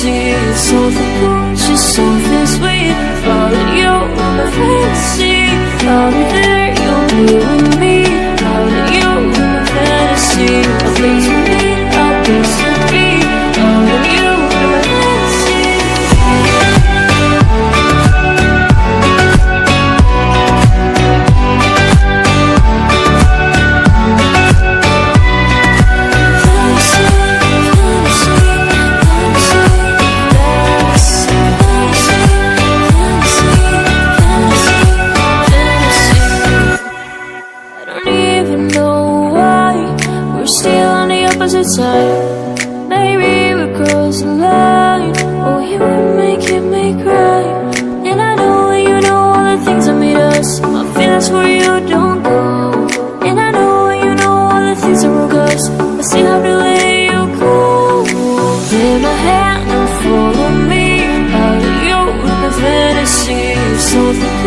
fantasy, something gorgeous, something sweet. Falling you in my fantasy, I'll be there, you'll be with me. Falling you in my fantasy, a place for me, a place to be. Falling you in my fantasy. Side. Maybe we cross the line. Oh, you would make me cry. And I know you know all the things that made us. My feelings for you don't go. And I know you know all the things that broke us. I still have to let you go. Take my hand and follow me. Out of you in the fantasy, something